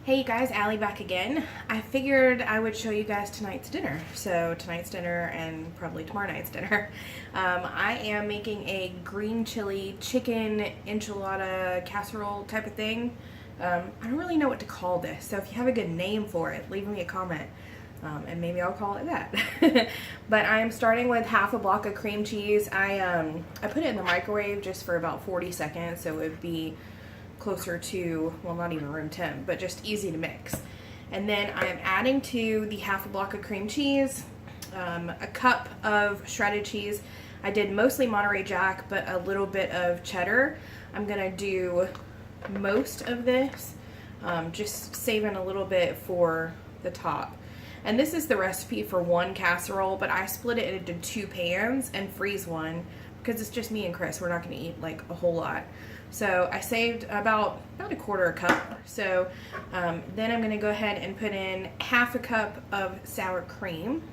Hey you guys, Allie back again. I figured I would show you guys tonight's dinner. So tonight's dinner and probably tomorrow night's dinner. I am making a green chili chicken enchilada casserole type of thing. I don't really know what to call this, so if you have a good name for it, leave me a comment. And maybe I'll call it that. But I am starting with half a block of cream cheese. I put it in the microwave just for about 40 seconds, so it would be closer to, well, not even room temp, but just easy to mix. And then I'm adding to the half a block of cream cheese, a cup of shredded cheese. I did mostly Monterey Jack, but a little bit of cheddar. I'm gonna do most of this, just saving a little bit for the top. And this is the recipe for one casserole, but I split it into 2 pans and freeze one because it's just me and Chris. We're not going to eat like a whole lot. So I saved about a quarter a cup. So then I'm going to go ahead and put in half a cup of sour cream.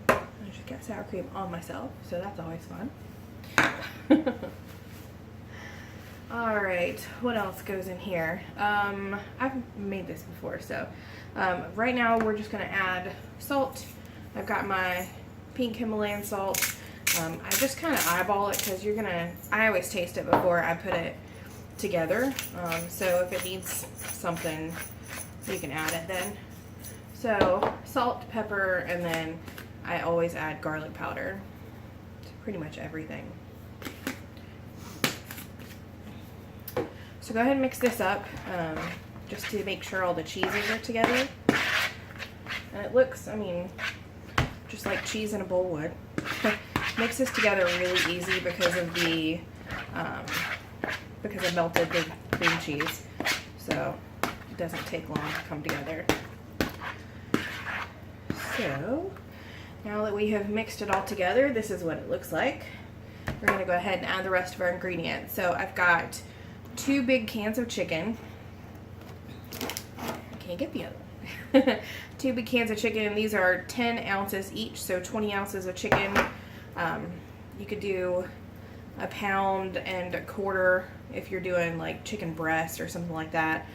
I just got sour cream on myself, so that's always fun. Alright, what else goes in here? I've made this before, so right now we're just going to add salt. I've got my pink Himalayan salt. I just kind of eyeball it because I always taste it before I put it together. So if it needs something, you can add it then. So salt, pepper, and then I always add garlic powder to pretty much everything. So go ahead and mix this up, just to make sure all the cheeses are together. And it looks, just like cheese in a bowl would. Mix this together really easy because of the, because I melted the cream cheese. So it doesn't take long to come together. So now that we have mixed it all together, this is what it looks like. We're gonna go ahead and add the rest of our ingredients. So I've got 2 big cans of chicken. I can't get the other one. 2 big cans of chicken. These are 10 ounces each, so 20 ounces of chicken. You could do a pound and a quarter if you're doing like chicken breast or something like that.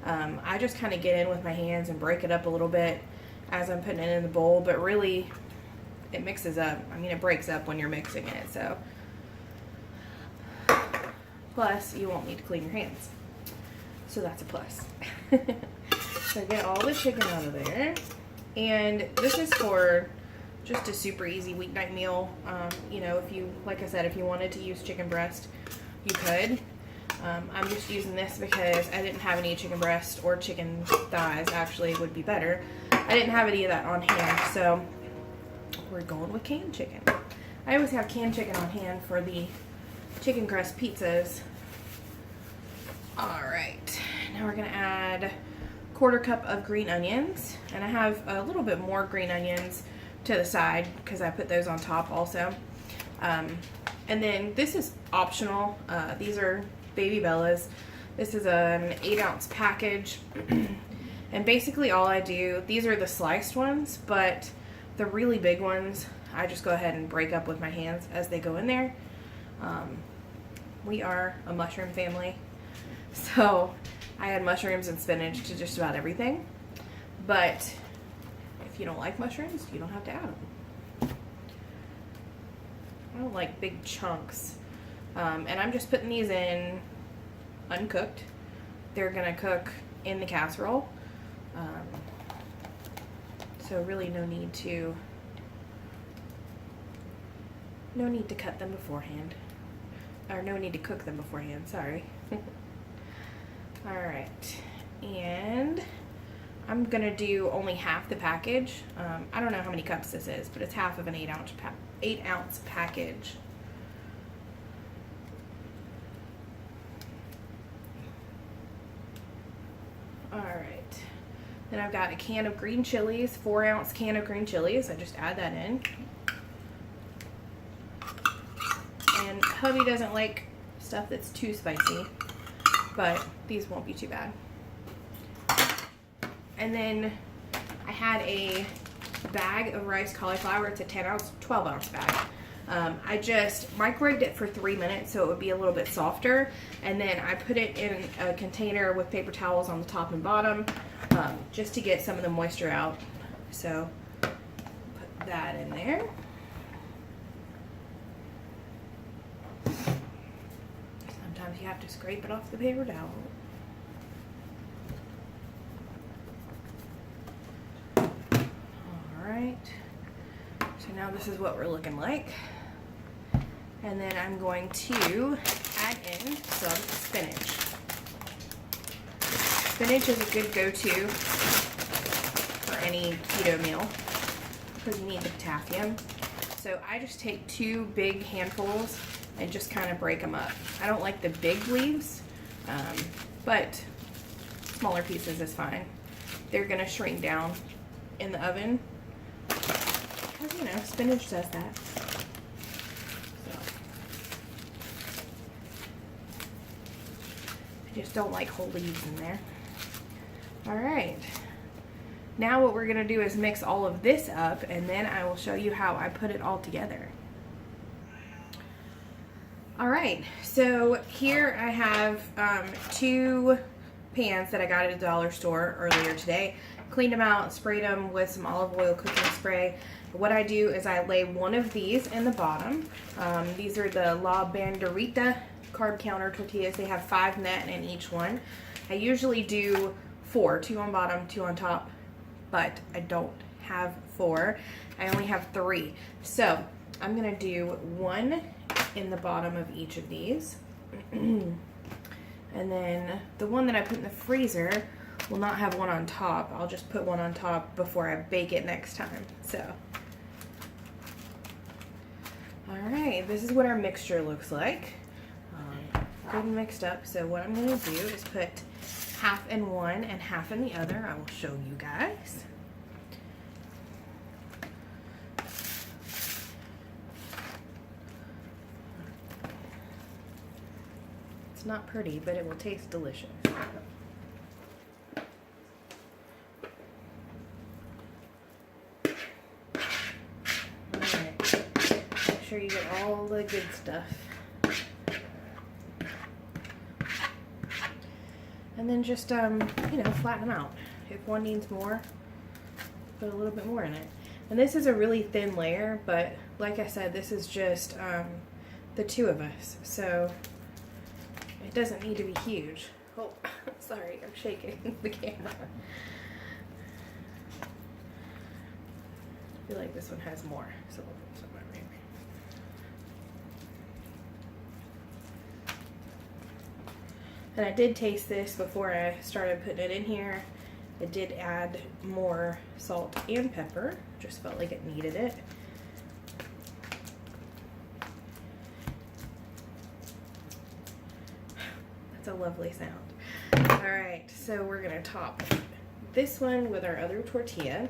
I just kind of get in with my hands and break it up a little bit as I'm putting it in the bowl, but really it mixes up. It breaks up when you're mixing it, so. Plus, you won't need to clean your hands. So that's a plus. So get all the chicken out of there. And this is for just a super easy weeknight meal. If you, like I said, if you wanted to use chicken breast, you could. I'm just using this because I didn't have any chicken breast or chicken thighs. Actually, would be better. I didn't have any of that on hand, so we're going with canned chicken. I always have canned chicken on hand for the chicken crust pizzas. Alright, now we're going to add 1/4 cup of green onions, and I have a little bit more green onions to the side because I put those on top also. And then this is optional. These are Baby Bella's. This is an 8-ounce package, and basically all I do, these are the sliced ones, but the really big ones I just go ahead and break up with my hands as they go in there. We are a mushroom family, so I add mushrooms and spinach to just about everything. But if you don't like mushrooms, you don't have to add them. I don't like big chunks. And I'm just putting these in uncooked. They're gonna cook in the casserole. So really no need to cut them beforehand. Or no need to cook them beforehand, sorry. Alright, and I'm gonna do only half the package. I don't know how many cups this is, but it's half of an 8-ounce package. Alright, then I've got a can of green chilies, 4-ounce can of green chilies. I just add that in. And hubby doesn't like stuff that's too spicy, but these won't be too bad. And then I had a bag of rice cauliflower. It's a 12 ounce bag. I just microwaved it for 3 minutes so it would be a little bit softer, and then I put it in a container with paper towels on the top and bottom, just to get some of the moisture out. So put that in there. Sometimes you have to scrape it off the paper towel. Alright, so now this is what we're looking like. And then I'm going to add in some spinach. Spinach is a good go-to for any keto meal because you need the potassium. So I just take 2 big handfuls and just kind of break them up. I don't like the big leaves, but smaller pieces is fine. They're gonna shrink down in the oven because, you know, spinach does that. So I just don't like whole leaves in there. All right, now what we're gonna do is mix all of this up, and then I will show you how I put it all together. All right, so here I have 2 pans that I got at a dollar store earlier today. Cleaned them out, sprayed them with some olive oil cooking spray. What I do is I lay one of these in the bottom. These are the La Banderita carb counter tortillas. They have 5 net in each one. I usually do 4, 2 on bottom, 2 on top, but I don't have 4. I only have 3. So I'm gonna do 1 in the bottom of each of these. And then the one that I put in the freezer will not have 1 on top. I'll just put 1 on top before I bake it next time. So, all right, this is what our mixture looks like. Good and mixed up. So what I'm gonna do is put half in one and half in the other. I will show you guys. It's not pretty, but it will taste delicious. Alright, make sure you get all the good stuff. And then just, you know, flatten them out. If one needs more, put a little bit more in it. And this is a really thin layer, but like I said, this is just the 2 of us. So it doesn't need to be huge. Oh, sorry, I'm shaking the camera. I feel like this one has more, so we'll put some right here. And I did taste this before I started putting it in here. I did add more salt and pepper. Just felt like it needed it. That's a lovely sound. All right, so we're gonna top this one with our other tortilla.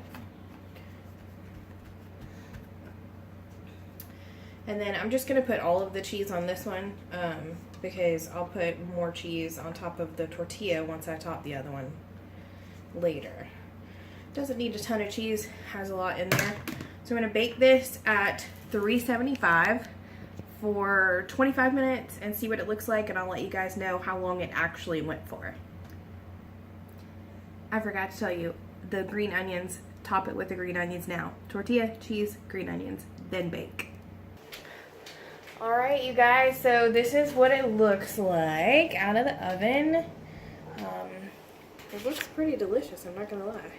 And then I'm just gonna put all of the cheese on this one because I'll put more cheese on top of the tortilla once I top the other one later. Doesn't need a ton of cheese, has a lot in there. So I'm gonna bake this at 375 for 25 minutes and see what it looks like, and I'll let you guys know how long it actually went for. I forgot to tell you, the green onions, top it with the green onions now. Tortilla, cheese, green onions, then bake. All right, you guys, so this is what it looks like out of the oven. It looks pretty delicious, I'm not gonna lie.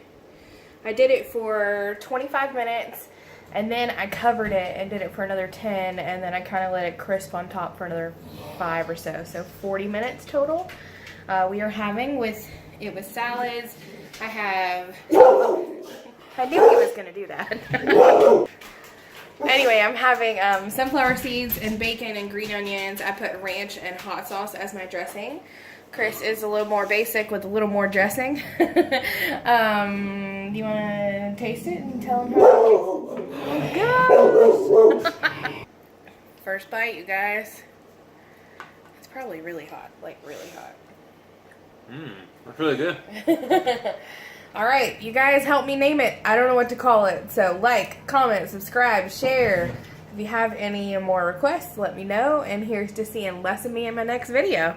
I did it for 25 minutes and then I covered it and did it for another 10, and then I kind of let it crisp on top for another 5 or so. So 40 minutes total. We are having with salads. I have, I knew he was gonna do that. Anyway, I'm having sunflower seeds and bacon and green onions. I put ranch and hot sauce as my dressing. Chris is a little more basic with a little more dressing. Do you want to taste it and tell him how it tastes? Go! First bite, you guys. It's probably really hot, like really hot. That's really good. All right, you guys help me name it. I don't know what to call it. So like, comment, subscribe, share, If you have any more requests, let me know. And here's to seeing less of me in my next video.